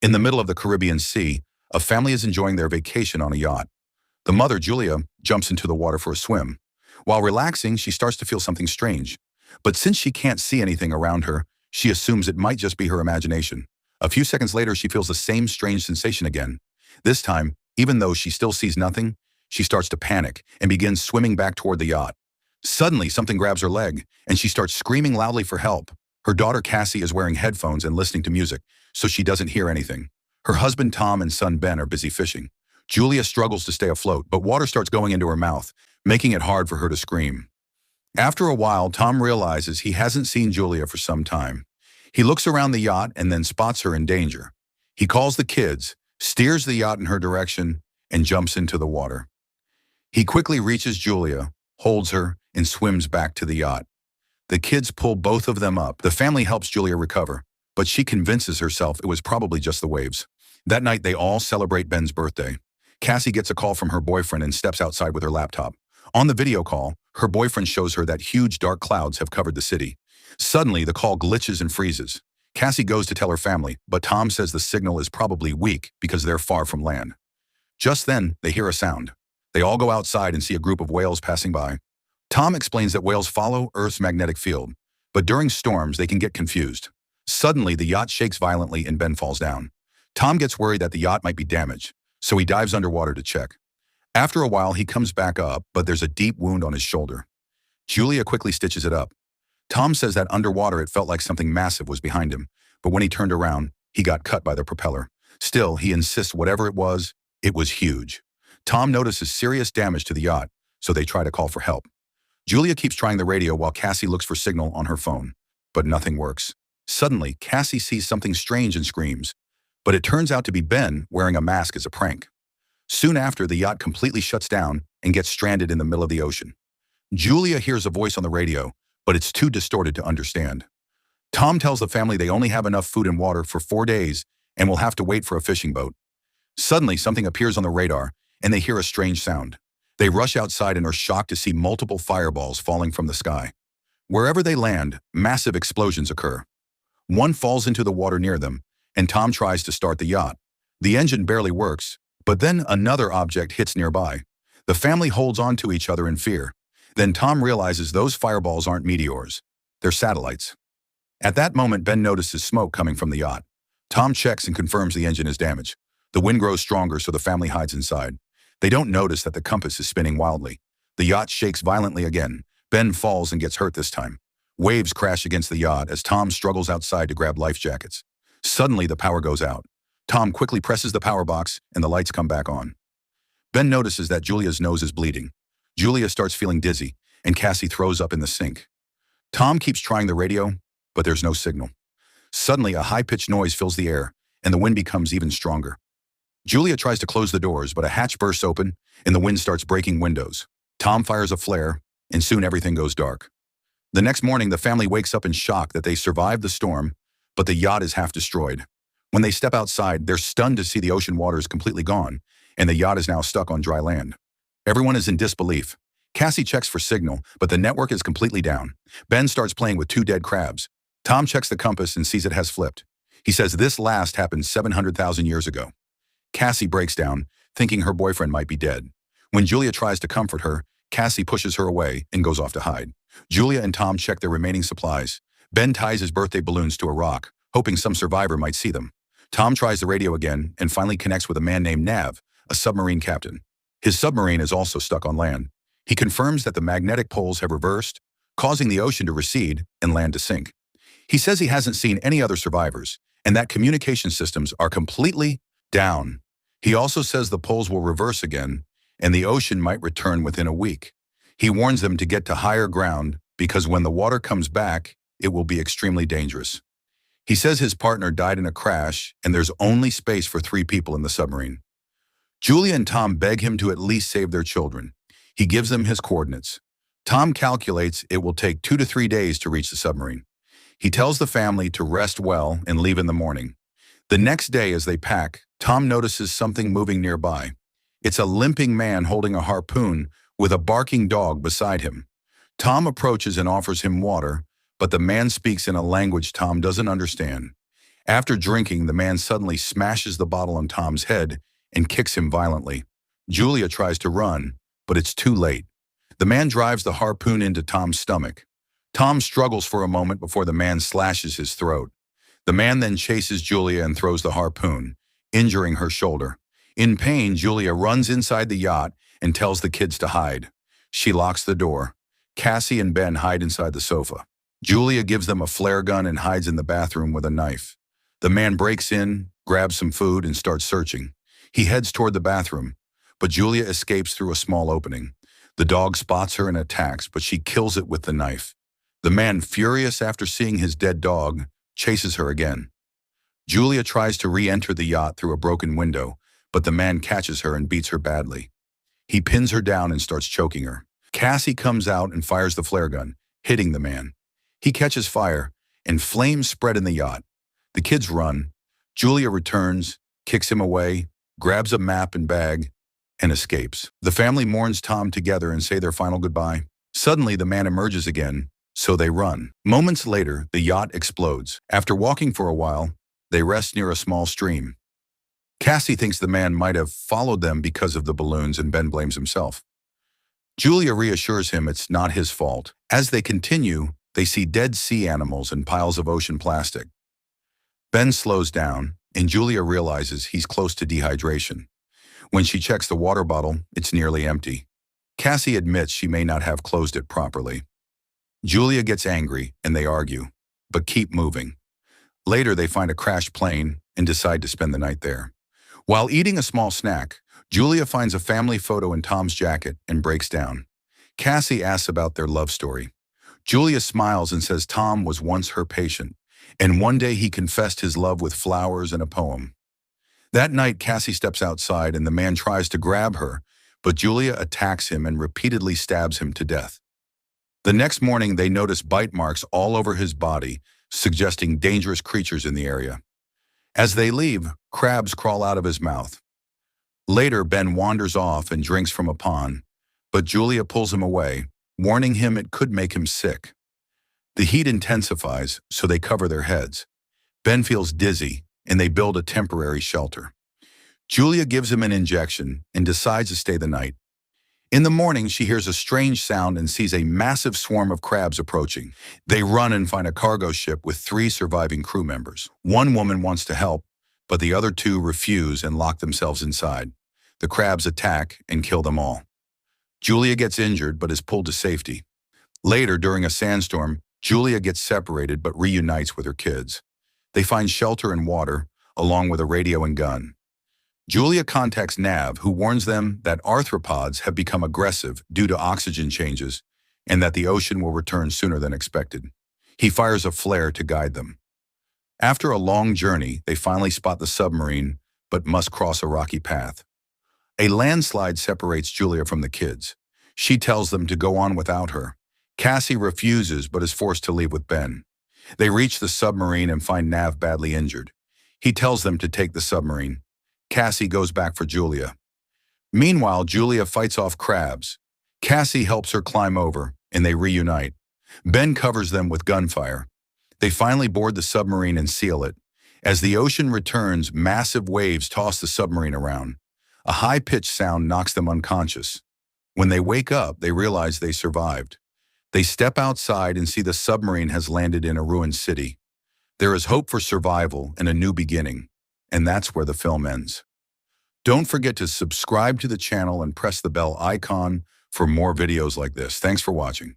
In the middle of the Caribbean Sea, a family is enjoying their vacation on a yacht. The mother, Julia, jumps into the water for a swim. While relaxing, she starts to feel something strange. But since she can't see anything around her, she assumes it might just be her imagination. A few seconds later, she feels the same strange sensation again. This time, even though she still sees nothing, she starts to panic and begins swimming back toward the yacht. Suddenly, something grabs her leg, and she starts screaming loudly for help. Her daughter Cassie is wearing headphones and listening to music, so she doesn't hear anything. Her husband Tom and son Ben are busy fishing. Julia struggles to stay afloat, but water starts going into her mouth, making it hard for her to scream. After a while, Tom realizes he hasn't seen Julia for some time. He looks around the yacht and then spots her in danger. He calls the kids, steers the yacht in her direction, and jumps into the water. He quickly reaches Julia, holds her, and swims back to the yacht. The kids pull both of them up. The family helps Julia recover, but she convinces herself it was probably just the waves. That night, they all celebrate Ben's birthday. Cassie gets a call from her boyfriend and steps outside with her laptop. On the video call, her boyfriend shows her that huge dark clouds have covered the city. Suddenly, the call glitches and freezes. Cassie goes to tell her family, but Tom says the signal is probably weak because they're far from land. Just then, they hear a sound. They all go outside and see a group of whales passing by. Tom explains that whales follow Earth's magnetic field, but during storms, they can get confused. Suddenly, the yacht shakes violently and Ben falls down. Tom gets worried that the yacht might be damaged, so he dives underwater to check. After a while, he comes back up, but there's a deep wound on his shoulder. Julia quickly stitches it up. Tom says that underwater it felt like something massive was behind him, but when he turned around, he got cut by the propeller. Still, he insists whatever it was huge. Tom notices serious damage to the yacht, so they try to call for help. Julia keeps trying the radio while Cassie looks for signal on her phone, but nothing works. Suddenly, Cassie sees something strange and screams, but it turns out to be Ben wearing a mask as a prank. Soon after, the yacht completely shuts down and gets stranded in the middle of the ocean. Julia hears a voice on the radio, but it's too distorted to understand. Tom tells the family they only have enough food and water for 4 days and will have to wait for a fishing boat. Suddenly, something appears on the radar, and they hear a strange sound. They rush outside and are shocked to see multiple fireballs falling from the sky. Wherever they land, massive explosions occur. One falls into the water near them, and Tom tries to start the yacht. The engine barely works, but then another object hits nearby. The family holds on to each other in fear. Then Tom realizes those fireballs aren't meteors. They're satellites. At that moment, Ben notices smoke coming from the yacht. Tom checks and confirms the engine is damaged. The wind grows stronger, so the family hides inside. They don't notice that the compass is spinning wildly. The yacht shakes violently again. Ben falls and gets hurt this time. Waves crash against the yacht as Tom struggles outside to grab life jackets. Suddenly, the power goes out. Tom quickly presses the power box and the lights come back on. Ben notices that Julia's nose is bleeding. Julia starts feeling dizzy, and Cassie throws up in the sink. Tom keeps trying the radio, but there's no signal. Suddenly, a high-pitched noise fills the air, and the wind becomes even stronger. Julia tries to close the doors, but a hatch bursts open, and the wind starts breaking windows. Tom fires a flare, and soon everything goes dark. The next morning, the family wakes up in shock that they survived the storm, but the yacht is half destroyed. When they step outside, they're stunned to see the ocean water is completely gone, and the yacht is now stuck on dry land. Everyone is in disbelief. Cassie checks for signal, but the network is completely down. Ben starts playing with 2 dead crabs. Tom checks the compass and sees it has flipped. He says this last happened 700,000 years ago. Cassie breaks down, thinking her boyfriend might be dead. When Julia tries to comfort her, Cassie pushes her away and goes off to hide. Julia and Tom check their remaining supplies. Ben ties his birthday balloons to a rock, hoping some survivor might see them. Tom tries the radio again and finally connects with a man named Nav, a submarine captain. His submarine is also stuck on land. He confirms that the magnetic poles have reversed, causing the ocean to recede and land to sink. He says he hasn't seen any other survivors and that communication systems are completely down. He also says the poles will reverse again and the ocean might return within a week. He warns them to get to higher ground because when the water comes back, it will be extremely dangerous. He says his partner died in a crash and there's only space for 3 people in the submarine. Julia and Tom beg him to at least save their children. He gives them his coordinates. Tom calculates it will take 2 to 3 days to reach the submarine. He tells the family to rest well and leave in the morning. The next day as they pack, Tom notices something moving nearby. It's a limping man holding a harpoon with a barking dog beside him. Tom approaches and offers him water, but the man speaks in a language Tom doesn't understand. After drinking, the man suddenly smashes the bottle on Tom's head and kicks him violently. Julia tries to run, but it's too late. The man drives the harpoon into Tom's stomach. Tom struggles for a moment before the man slashes his throat. The man then chases Julia and throws the harpoon, injuring her shoulder. In pain, Julia runs inside the yacht and tells the kids to hide. She locks the door. Cassie and Ben hide inside the sofa. Julia gives them a flare gun and hides in the bathroom with a knife. The man breaks in, grabs some food, and starts searching. He heads toward the bathroom, but Julia escapes through a small opening. The dog spots her and attacks, but she kills it with the knife. The man, furious after seeing his dead dog, chases her again. Julia tries to re-enter the yacht through a broken window, but the man catches her and beats her badly. He pins her down and starts choking her. Cassie comes out and fires the flare gun, hitting the man. He catches fire, and flames spread in the yacht. The kids run. Julia returns, kicks him away, grabs a map and bag, and escapes. The family mourns Tom together and say their final goodbye. Suddenly, the man emerges again, so they run. Moments later, the yacht explodes. After walking for a while, they rest near a small stream. Cassie thinks the man might have followed them because of the balloons, and Ben blames himself. Julia reassures him it's not his fault. As they continue, they see dead sea animals and piles of ocean plastic. Ben slows down, and Julia realizes he's close to dehydration. When she checks the water bottle, it's nearly empty. Cassie admits she may not have closed it properly. Julia gets angry, and they argue, but keep moving. Later, they find a crashed plane and decide to spend the night there. While eating a small snack, Julia finds a family photo in Tom's jacket and breaks down. Cassie asks about their love story. Julia smiles and says Tom was once her patient, and one day he confessed his love with flowers and a poem. That night, Cassie steps outside and the man tries to grab her, but Julia attacks him and repeatedly stabs him to death. The next morning, they notice bite marks all over his body, suggesting dangerous creatures in the area. As they leave, crabs crawl out of his mouth. Later, Ben wanders off and drinks from a pond, but Julia pulls him away, warning him it could make him sick. The heat intensifies, so they cover their heads. Ben feels dizzy, and they build a temporary shelter. Julia gives him an injection and decides to stay the night. In the morning, she hears a strange sound and sees a massive swarm of crabs approaching. They run and find a cargo ship with 3 surviving crew members. One woman wants to help, but the other 2 refuse and lock themselves inside. The crabs attack and kill them all. Julia gets injured but is pulled to safety. Later, during a sandstorm, Julia gets separated but reunites with her kids. They find shelter and water, along with a radio and gun. Julia contacts Nav, who warns them that arthropods have become aggressive due to oxygen changes and that the ocean will return sooner than expected. He fires a flare to guide them. After a long journey, they finally spot the submarine, but must cross a rocky path. A landslide separates Julia from the kids. She tells them to go on without her. Cassie refuses but is forced to leave with Ben. They reach the submarine and find Nav badly injured. He tells them to take the submarine. Cassie goes back for Julia. Meanwhile, Julia fights off crabs. Cassie helps her climb over, and they reunite. Ben covers them with gunfire. They finally board the submarine and seal it. As the ocean returns, massive waves toss the submarine around. A high-pitched sound knocks them unconscious. When they wake up, they realize they survived. They step outside and see the submarine has landed in a ruined city. There is hope for survival and a new beginning, and that's where the film ends. Don't forget to subscribe to the channel and press the bell icon for more videos like this. Thanks for watching.